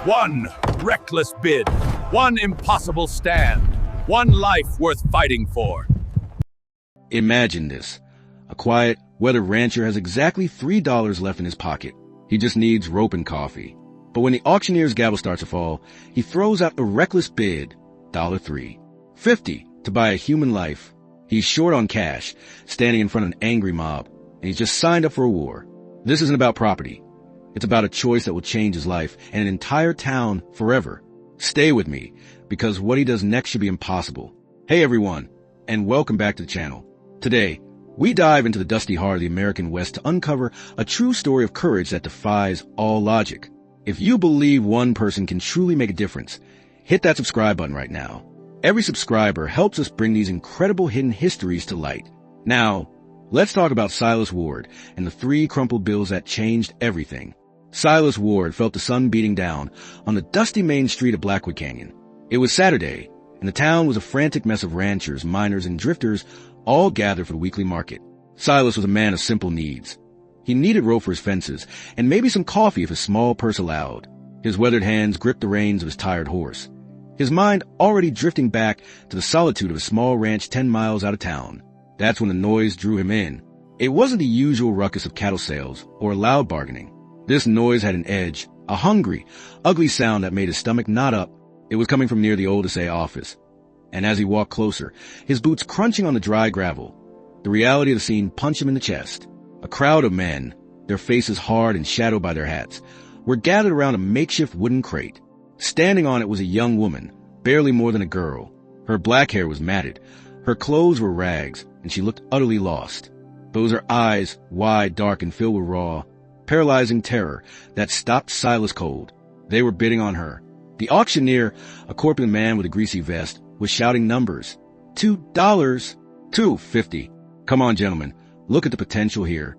One reckless bid, one impossible stand, one life worth fighting for. Imagine this. A quiet, weathered rancher has exactly $3 left in his pocket. He just needs rope and coffee. But when the auctioneer's gavel starts to fall, he throws out a reckless bid, $3. $50 to buy a human life. He's short on cash, standing in front of an angry mob, and he's just signed up for a war. This isn't about property. It's about a choice that will change his life and an entire town forever. Stay with me, because what he does next should be impossible. Hey everyone, and welcome back to the channel. Today, we dive into the dusty heart of the American West to uncover a true story of courage that defies all logic. If you believe one person can truly make a difference, hit that subscribe button right now. Every subscriber helps us bring these incredible hidden histories to light. Now, let's talk about Silas Ward and the 3 crumpled bills that changed everything. Silas Ward felt the sun beating down on the dusty main street of Blackwood Canyon. It was Saturday, and the town was a frantic mess of ranchers, miners, and drifters all gathered for the weekly market. Silas was a man of simple needs. He needed rope for his fences, and maybe some coffee if his small purse allowed. His weathered hands gripped the reins of his tired horse, his mind already drifting back to the solitude of a small ranch 10 miles out of town. That's when the noise drew him in. It wasn't the usual ruckus of cattle sales or loud bargaining. This noise had an edge, a hungry, ugly sound that made his stomach knot up. It was coming from near the old SA office. And as he walked closer, his boots crunching on the dry gravel, the reality of the scene punched him in the chest. A crowd of men, their faces hard and shadowed by their hats, were gathered around a makeshift wooden crate. Standing on it was a young woman, barely more than a girl. Her black hair was matted, her clothes were rags, and she looked utterly lost. Those her eyes, wide, dark, and filled with raw, paralyzing terror that stopped Silas cold. They were bidding on her. The auctioneer, a corpulent man with a greasy vest, was shouting numbers. $2, $2.50. Come on, gentlemen, look at the potential here.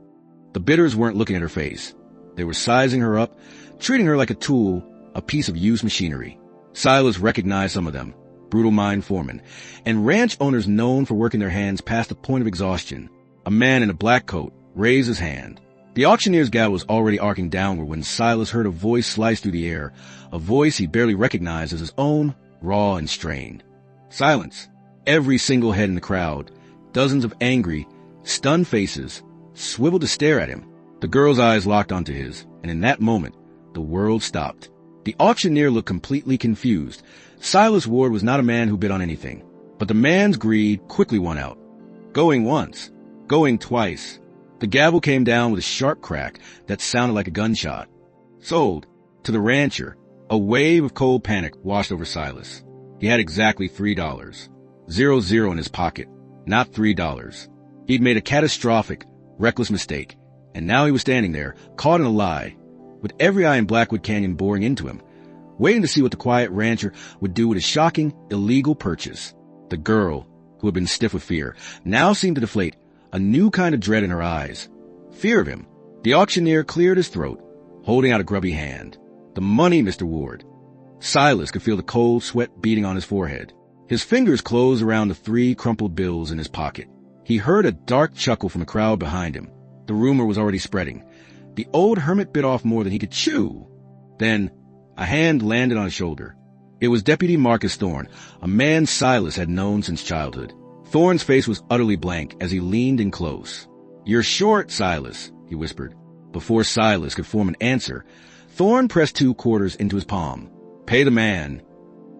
The bidders weren't looking at her face. They were sizing her up, treating her like a tool, a piece of used machinery. Silas recognized some of them, brutal mine foremen, and ranch owners known for working their hands past the point of exhaustion. A man in a black coat raised his hand. The auctioneer's gavel was already arcing downward when Silas heard a voice slice through the air, a voice he barely recognized as his own, raw and strained. Silence. Every single head in the crowd, dozens of angry, stunned faces, swiveled to stare at him. The girl's eyes locked onto his, and in that moment, the world stopped. The auctioneer looked completely confused. Silas Ward was not a man who bid on anything, but the man's greed quickly won out. Going once, going twice. The gavel came down with a sharp crack that sounded like a gunshot. Sold. To the rancher. A wave of cold panic washed over Silas. He had exactly $3. 0 in his pocket, not $3. He'd made a catastrophic, reckless mistake, and now he was standing there, caught in a lie, with every eye in Blackwood Canyon boring into him, waiting to see what the quiet rancher would do with his shocking, illegal purchase. The girl, who had been stiff with fear, now seemed to deflate, a new kind of dread in her eyes. Fear of him. The auctioneer cleared his throat, holding out a grubby hand. The money, Mr. Ward. Silas could feel the cold sweat beating on his forehead. His fingers closed around the 3 crumpled bills in his pocket. He heard a dark chuckle from a crowd behind him. The rumor was already spreading. The old hermit bit off more than he could chew. Then, a hand landed on his shoulder. It was Deputy Marcus Thorne, a man Silas had known since childhood. Thorne's face was utterly blank as he leaned in close. "You're short, Silas," he whispered. Before Silas could form an answer, Thorne pressed 2 quarters into his palm. "Pay the man."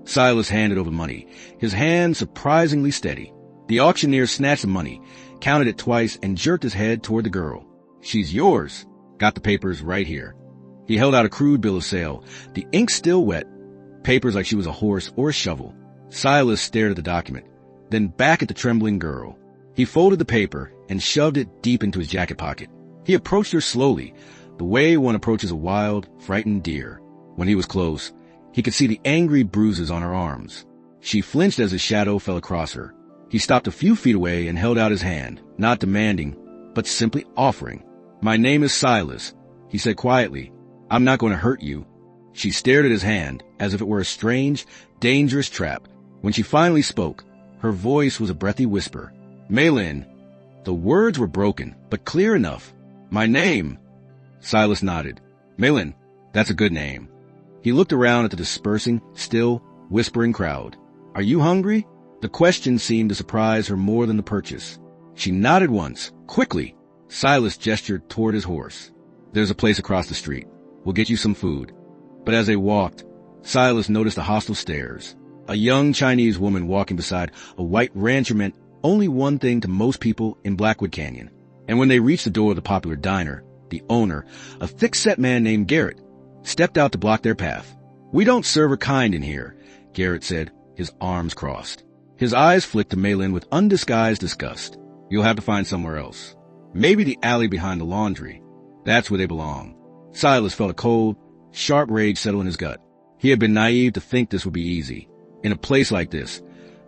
Silas handed over the money, his hand surprisingly steady. The auctioneer snatched the money, counted it twice, and jerked his head toward the girl. "She's yours. Got the papers right here." He held out a crude bill of sale, the ink still wet, papers like she was a horse or a shovel. Silas stared at the document, then back at the trembling girl. He folded the paper and shoved it deep into his jacket pocket. He approached her slowly, the way one approaches a wild, frightened deer. When he was close, he could see the angry bruises on her arms. She flinched as his shadow fell across her. He stopped a few feet away and held out his hand, not demanding, but simply offering. "My name is Silas," he said quietly. "I'm not going to hurt you." She stared at his hand as if it were a strange, dangerous trap. When she finally spoke, her voice was a breathy whisper. "Malin." The words were broken, but clear enough. "My name." Silas nodded. "Malin, that's a good name." He looked around at the dispersing, still, whispering crowd. "Are you hungry?" The question seemed to surprise her more than the purchase. She nodded once, quickly. Silas gestured toward his horse. "There's a place across the street. We'll get you some food." But as they walked, Silas noticed the hostile stares. A young Chinese woman walking beside a white rancher meant only one thing to most people in Blackwood Canyon. And when they reached the door of the popular diner, the owner, a thick-set man named Garrett, stepped out to block their path. "We don't serve her kind in here," Garrett said, his arms crossed. His eyes flicked to Maylin with undisguised disgust. "You'll have to find somewhere else. Maybe the alley behind the laundry. That's where they belong." Silas felt a cold, sharp rage settle in his gut. He had been naive to think this would be easy. In a place like this,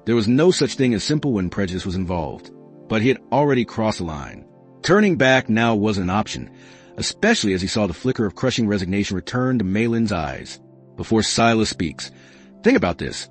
there was no such thing as simple when prejudice was involved. But he had already crossed the line. Turning back now wasn't an option, especially as he saw the flicker of crushing resignation return to Maylin's eyes. Before Silas speaks, think about this.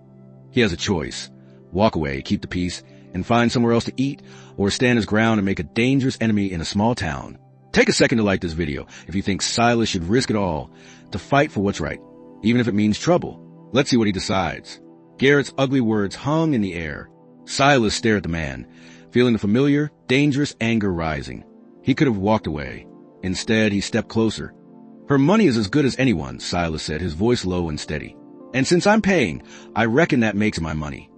He has a choice. Walk away, keep the peace, and find somewhere else to eat, or stand his ground and make a dangerous enemy in a small town. Take a second to like this video if you think Silas should risk it all to fight for what's right, even if it means trouble. Let's see what he decides. Garrett's ugly words hung in the air. Silas stared at the man, feeling the familiar, dangerous anger rising. He could have walked away. Instead, he stepped closer. "Her money is as good as anyone's," Silas said, his voice low and steady. "And since I'm paying, I reckon that makes my money."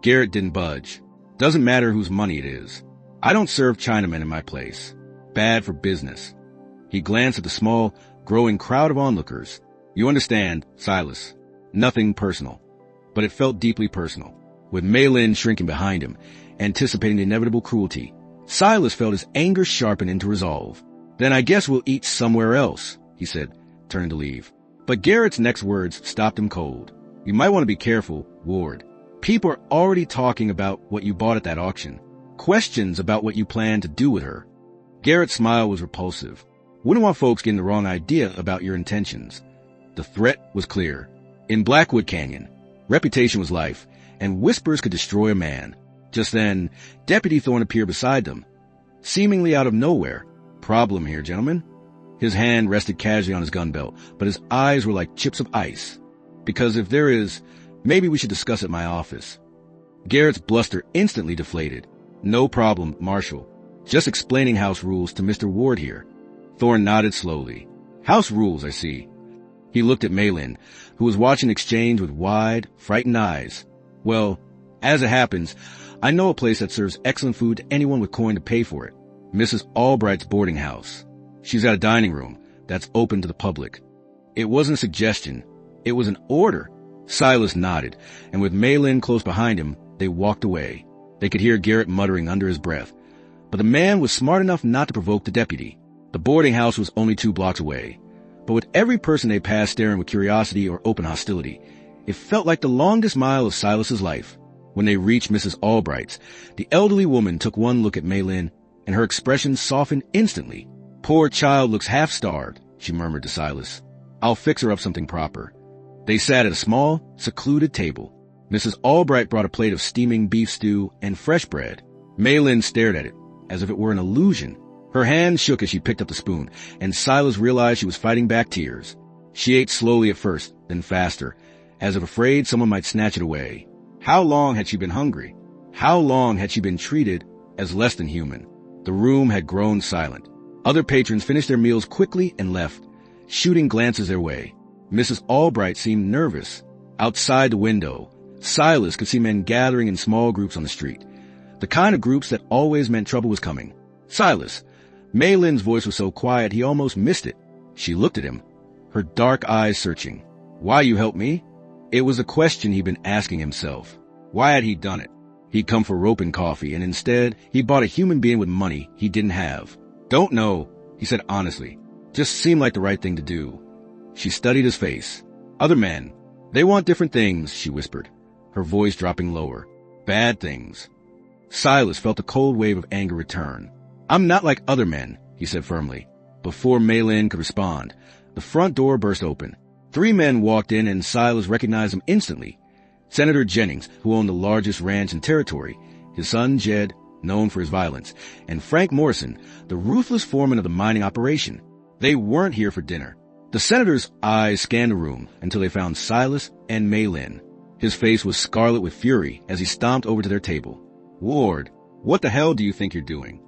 Garrett didn't budge. "Doesn't matter whose money it is. I don't serve Chinamen in my place. Bad for business." He glanced at the small, growing crowd of onlookers. "You understand, Silas. Nothing personal." But it felt deeply personal. With Maylin shrinking behind him, anticipating the inevitable cruelty, Silas felt his anger sharpen into resolve. "Then I guess we'll eat somewhere else," he said, turning to leave. But Garrett's next words stopped him cold. "You might want to be careful, Ward. People are already talking about what you bought at that auction. Questions about what you plan to do with her." Garrett's smile was repulsive. "Wouldn't want folks getting the wrong idea about your intentions." The threat was clear. In Blackwood Canyon, reputation was life, and whispers could destroy a man. Just then, Deputy Thorne appeared beside them, seemingly out of nowhere. "Problem here, gentlemen." His hand rested casually on his gun belt, but his eyes were like chips of ice. "Because if there is, maybe we should discuss at my office." Garrett's bluster instantly deflated. "No problem, Marshal. Just explaining house rules to Mr. Ward here." Thorne nodded slowly. "House rules, I see." He looked at Maylin, who was watching the exchange with wide, frightened eyes. "Well, as it happens, I know a place that serves excellent food to anyone with coin to pay for it. Mrs. Albright's boarding house. She's got a dining room that's open to the public." It wasn't a suggestion. It was an order. Silas nodded, and with Maylin close behind him, they walked away. They could hear Garrett muttering under his breath. But the man was smart enough not to provoke the deputy. The boarding house was only 2 blocks away. But with every person they passed staring with curiosity or open hostility, it felt like the longest mile of Silas's life. When they reached Mrs. Albright's, the elderly woman took one look at Maylin, and her expression softened instantly. "Poor child looks half-starved," she murmured to Silas. "I'll fix her up something proper." They sat at a small, secluded table. Mrs. Albright brought a plate of steaming beef stew and fresh bread. Maylin stared at it, as if it were an illusion. Her hand shook as she picked up the spoon, and Silas realized she was fighting back tears. She ate slowly at first, then faster, as if afraid someone might snatch it away. How long had she been hungry? How long had she been treated as less than human? The room had grown silent. Other patrons finished their meals quickly and left, shooting glances their way. Mrs. Albright seemed nervous. Outside the window, Silas could see men gathering in small groups on the street. The kind of groups that always meant trouble was coming. "Silas." Maylin's voice was so quiet he almost missed it. She looked at him, her dark eyes searching. "Why you help me?" It was a question he'd been asking himself. Why had he done it? He'd come for rope and coffee, and instead he bought a human being with money he didn't have. "Don't know," he said honestly. "Just seemed like the right thing to do." She studied his face. "Other men, they want different things," she whispered, her voice dropping lower. "Bad things." Silas felt a cold wave of anger return. "I'm not like other men," he said firmly. Before Maylin could respond, the front door burst open. 3 men walked in, and Silas recognized them instantly. Senator Jennings, who owned the largest ranch in territory, his son Jed, known for his violence, and Frank Morrison, the ruthless foreman of the mining operation. They weren't here for dinner. The senator's eyes scanned the room until they found Silas and Maylin. His face was scarlet with fury as he stomped over to their table. "Ward, what the hell do you think you're doing?"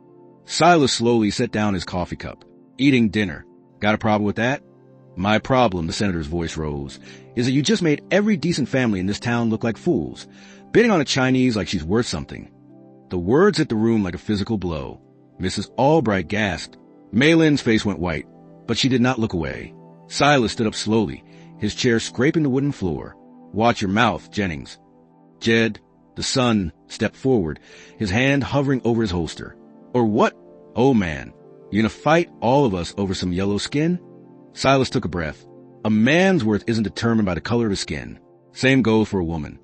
Silas slowly set down his coffee cup. "Eating dinner. Got a problem with that?" "My problem," the senator's voice rose, "is that you just made every decent family in this town look like fools, bidding on a Chinese like she's worth something." The words hit the room like a physical blow. Mrs. Albright gasped. Maylin's face went white, but she did not look away. Silas stood up slowly, his chair scraping the wooden floor. "Watch your mouth, Jennings." Jed, the son, stepped forward, his hand hovering over his holster. "Or what? Oh man, you gonna fight all of us over some yellow skin?" Silas took a breath. A man's worth isn't determined by the color of his skin. Same goes for a woman.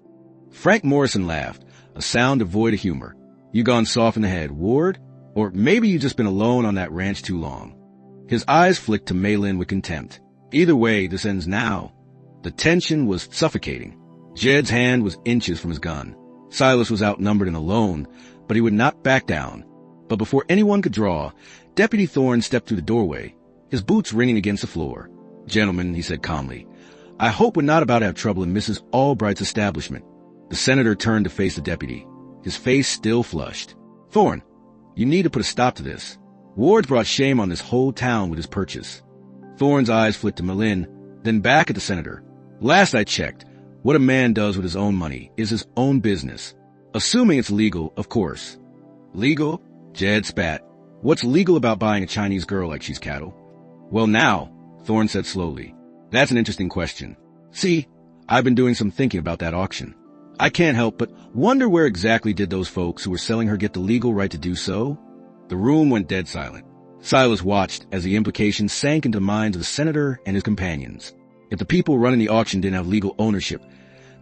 Frank Morrison laughed, a sound devoid of humor. "You gone soft in the head, Ward? Or maybe you just been alone on that ranch too long." His eyes flicked to Maylin with contempt. "Either way, this ends now." The tension was suffocating. Jed's hand was inches from his gun. Silas was outnumbered and alone, but he would not back down. But before anyone could draw, Deputy Thorne stepped through the doorway, his boots ringing against the floor. "Gentlemen," he said calmly, "I hope we're not about to have trouble in Mrs. Albright's establishment." The senator turned to face the deputy, his face still flushed. "Thorne, you need to put a stop to this. Ward's brought shame on this whole town with his purchase." Thorne's eyes flicked to Malin, then back at the senator. "Last I checked, what a man does with his own money is his own business. Assuming it's legal, of course." "Legal?" Jed spat. "What's legal about buying a Chinese girl like she's cattle?" "Well now," Thorne said slowly, "that's an interesting question. See, I've been doing some thinking about that auction. I can't help but wonder where exactly did those folks who were selling her get the legal right to do so?" The room went dead silent. Silas watched as the implications sank into the minds of the senator and his companions. If the people running the auction didn't have legal ownership,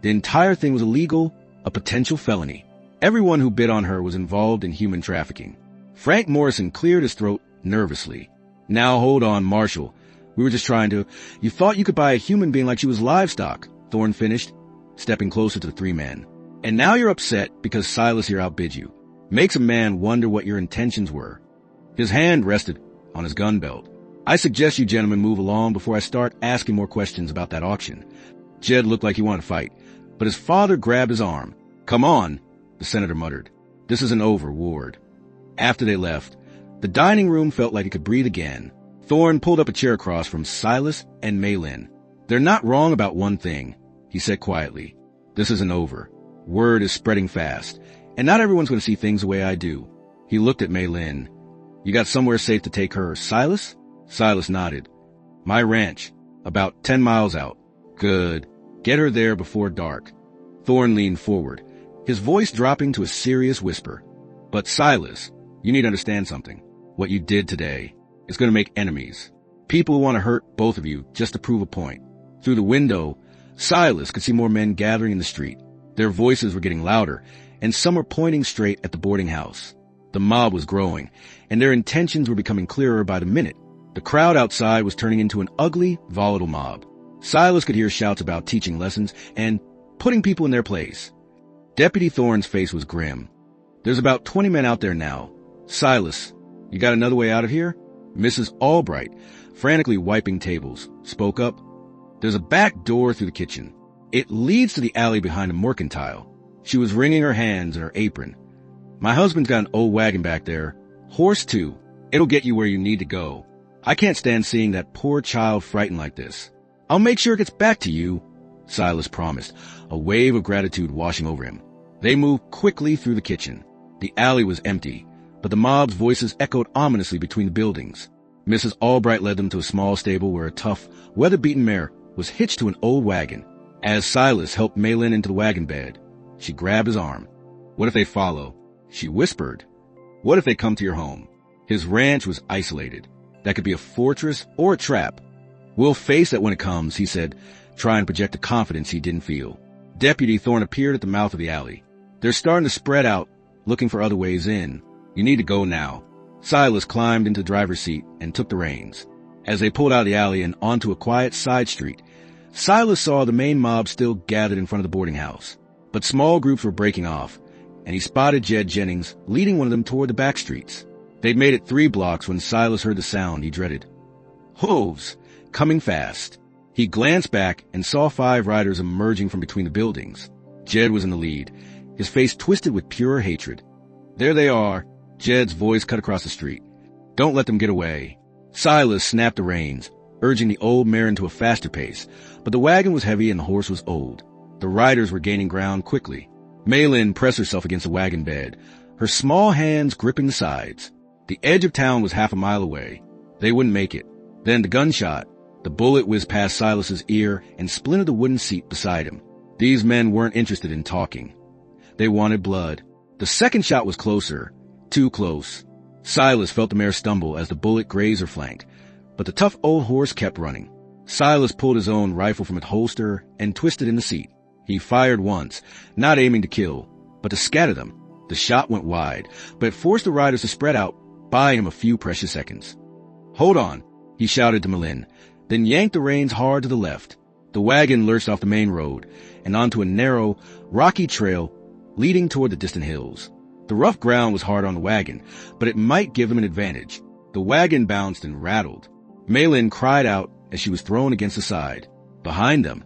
the entire thing was illegal, a potential felony. Everyone who bid on her was involved in human trafficking. Frank Morrison cleared his throat nervously. "Now hold on, Marshal. We were just trying to—" "You thought you could buy a human being like she was livestock," Thorne finished, stepping closer to the three men. "And now you're upset because Silas here outbid you. Makes a man wonder what your intentions were." His hand rested on his gun belt. "I suggest you gentlemen move along before I start asking more questions about that auction." Jed looked like he wanted to fight, but his father grabbed his arm. "Come on," the senator muttered. "This isn't over, Ward." After they left, the dining room felt like it could breathe again. Thorne pulled up a chair across from Silas and Maylin. "They're not wrong about one thing," he said quietly. "This isn't over. Word is spreading fast, and not everyone's going to see things the way I do." He looked at Maylin. "You got somewhere safe to take her, Silas?" Silas nodded. "My ranch, about 10 miles out." "Good. Get her there before dark." Thorne leaned forward, his voice dropping to a serious whisper. "But Silas, you need to understand something. What you did today is going to make enemies. People who want to hurt both of you just to prove a point." Through the window, Silas could see more men gathering in the street. Their voices were getting louder, and some were pointing straight at the boarding house. The mob was growing, and their intentions were becoming clearer by the minute. The crowd outside was turning into an ugly, volatile mob. Silas could hear shouts about teaching lessons and putting people in their place. Deputy Thorne's face was grim. "There's about 20 men out there now. Silas, you got another way out of here?" Mrs. Albright, frantically wiping tables, spoke up. "There's a back door through the kitchen. It leads to the alley behind a mercantile." She was wringing her hands in her apron. "My husband's got an old wagon back there. Horse too. It'll get you where you need to go. I can't stand seeing that poor child frightened like this. I'll make sure it gets back to you," Silas promised, a wave of gratitude washing over him. They moved quickly through the kitchen. The alley was empty, but the mob's voices echoed ominously between the buildings. Mrs. Albright led them to a small stable where a tough, weather-beaten mare was hitched to an old wagon. As Silas helped Maylin into the wagon bed, she grabbed his arm. "What if they follow?" she whispered. "What if they come to your home?" His ranch was isolated. That could be a fortress or a trap. "We'll face it when it comes," he said, trying to project a confidence he didn't feel. Deputy Thorne appeared at the mouth of the alley. "They're starting to spread out, looking for other ways in. You need to go now." Silas climbed into the driver's seat and took the reins. As they pulled out of the alley and onto a quiet side street, Silas saw the main mob still gathered in front of the boarding house. But small groups were breaking off, and he spotted Jed Jennings leading one of them toward the back streets. They'd made it 3 blocks when Silas heard the sound he dreaded. "Hooves!" coming fast. He glanced back and saw 5 riders emerging from between the buildings. Jed was in the lead, his face twisted with pure hatred. "There they are," Jed's voice cut across the street. "Don't let them get away." Silas snapped the reins, urging the old mare into a faster pace, but the wagon was heavy and the horse was old. The riders were gaining ground quickly. Maylin pressed herself against the wagon bed, her small hands gripping the sides. The edge of town was half a mile away. They wouldn't make it. Then the gunshot. The bullet whizzed past Silas's ear and splintered the wooden seat beside him. These men weren't interested in talking. They wanted blood. The second shot was closer. Too close. Silas felt the mare stumble as the bullet grazed her flank, but the tough old horse kept running. Silas pulled his own rifle from its holster and twisted in the seat. He fired once, not aiming to kill, but to scatter them. The shot went wide, but it forced the riders to spread out, buying him a few precious seconds. "Hold on," he shouted to Malin, then yanked the reins hard to the left. The wagon lurched off the main road and onto a narrow, rocky trail leading toward the distant hills. The rough ground was hard on the wagon, but it might give them an advantage. The wagon bounced and rattled. Malin cried out as she was thrown against the side. Behind them,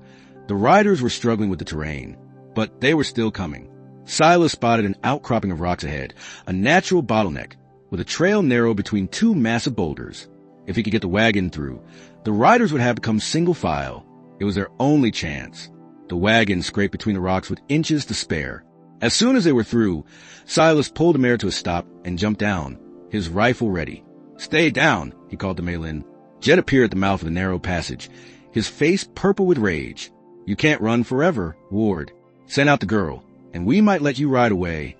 the riders were struggling with the terrain, but they were still coming. Silas spotted an outcropping of rocks ahead, a natural bottleneck, with a trail narrow between 2 massive boulders. If he could get the wagon through, the riders would have to come single file. It was their only chance. The wagon scraped between the rocks with inches to spare. As soon as they were through, Silas pulled the mare to a stop and jumped down, his rifle ready. "Stay down," he called to Malin. Jed appeared at the mouth of the narrow passage, his face purple with rage. "You can't run forever, Ward. Send out the girl, and we might let you ride away."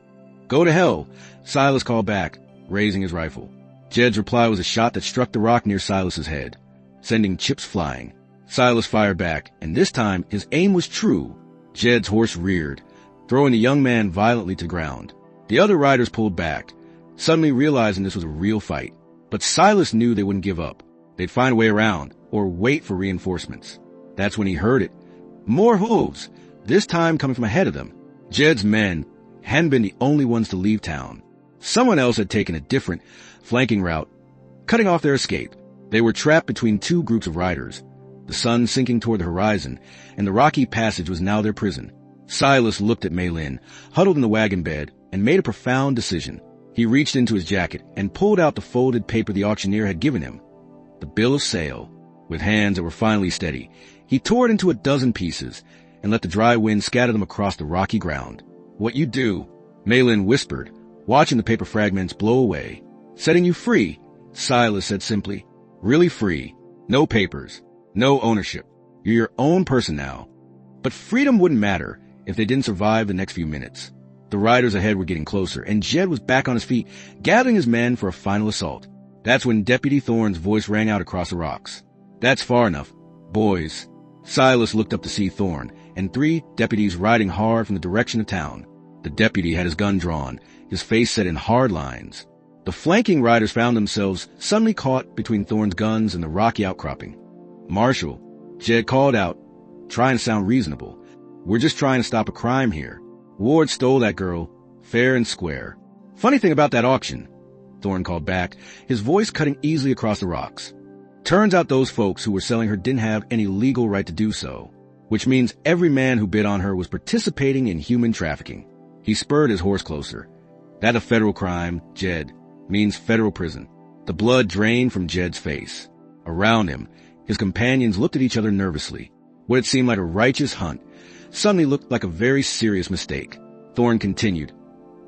"Go to hell," Silas called back, raising his rifle. Jed's reply was a shot that struck the rock near Silas's head, sending chips flying. Silas fired back, and this time his aim was true. Jed's horse reared, throwing the young man violently to the ground. The other riders pulled back, suddenly realizing this was a real fight. But Silas knew they wouldn't give up. They'd find a way around, or wait for reinforcements. That's when he heard it. More hooves, this time coming from ahead of them. Jed's men hadn't been the only ones to leave town. Someone else had taken a different, flanking route, cutting off their escape. They were trapped between 2 groups of riders. The sun sinking toward the horizon, and the rocky passage was now their prison. Silas looked at Malin, huddled in the wagon bed, and made a profound decision. He reached into his jacket and pulled out the folded paper the auctioneer had given him. The bill of sale. With hands that were finally steady, he tore it into a dozen pieces and let the dry wind scatter them across the rocky ground. "What you do," Malin whispered, watching the paper fragments blow away. "Setting you free," Silas said simply. "Really free. No papers. No ownership. You're your own person now." But freedom wouldn't matter if they didn't survive the next few minutes. The riders ahead were getting closer, and Jed was back on his feet, gathering his men for a final assault. That's when Deputy Thorne's voice rang out across the rocks. "That's far enough. Boys." Silas looked up to see Thorne and 3 deputies riding hard from the direction of town. The deputy had his gun drawn, his face set in hard lines. The flanking riders found themselves suddenly caught between Thorne's guns and the rocky outcropping. "Marshal," Jed called out, trying to sound reasonable. "We're just trying to stop a crime here. Ward stole that girl, fair and square." "Funny thing about that auction," Thorne called back, his voice cutting easily across the rocks. "Turns out those folks who were selling her didn't have any legal right to do so, which means every man who bid on her was participating in human trafficking." He spurred his horse closer. "That a federal crime, Jed, means federal prison." The blood drained from Jed's face. Around him, his companions looked at each other nervously. What had seemed like a righteous hunt suddenly looked like a very serious mistake. Thorne continued,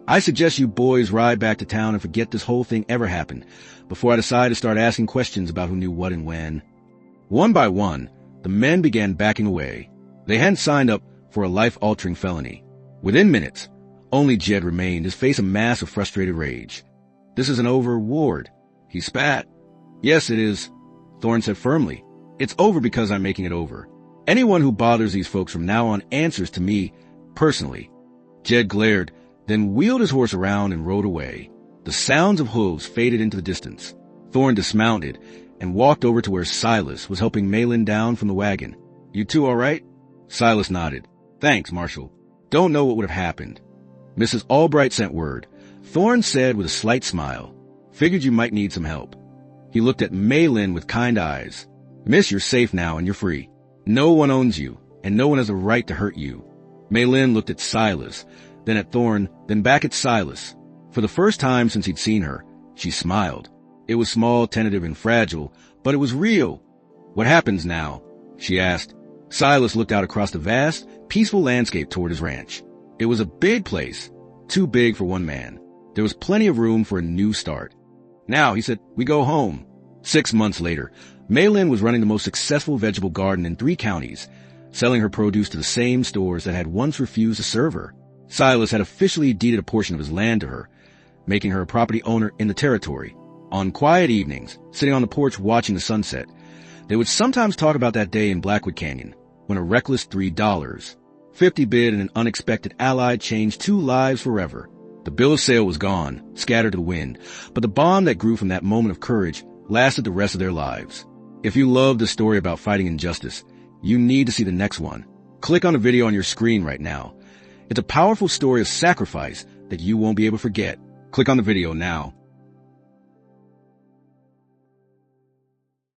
"I suggest you boys ride back to town and forget this whole thing ever happened before I decide to start asking questions about who knew what and when." One by one, the men began backing away. They hadn't signed up for a life-altering felony. Within minutes, only Jed remained, his face a mass of frustrated rage. "This isn't over, Ward," he spat. "Yes, it is," Thorne said firmly. "It's over because I'm making it over. Anyone who bothers these folks from now on answers to me, personally." Jed glared, then wheeled his horse around and rode away. The sounds of hooves faded into the distance. Thorne dismounted and walked over to where Silas was helping Malin down from the wagon. "You two all right?" Silas nodded. "Thanks, Marshal. Don't know what would have happened. Mrs. Albright sent word," Thorne said with a slight smile. "Figured you might need some help." He looked at Malin with kind eyes. Miss, you're safe now and you're free. No one owns you, and no one has a right to hurt you. Mei Lin looked at Silas, then at Thorn, then back at Silas. For the first time since he'd seen her, she smiled. It was small, tentative, and fragile, but it was real. What happens now? She asked. Silas looked out across the vast, peaceful landscape toward his ranch. It was a big place, too big for one man. There was plenty of room for a new start. Now, he said, we go home. 6 months later, Mei Lin was running the most successful vegetable garden in 3 counties, selling her produce to the same stores that had once refused to serve her. Silas had officially deeded a portion of his land to her, making her a property owner in the territory. On quiet evenings, sitting on the porch watching the sunset, they would sometimes talk about that day in Blackwood Canyon, when a reckless $3.50 bid and an unexpected ally changed 2 lives forever. The bill of sale was gone, scattered to the wind, but the bond that grew from that moment of courage lasted the rest of their lives. If you love the story about fighting injustice, you need to see the next one. Click on the video on your screen right now. It's a powerful story of sacrifice that you won't be able to forget. Click on the video now.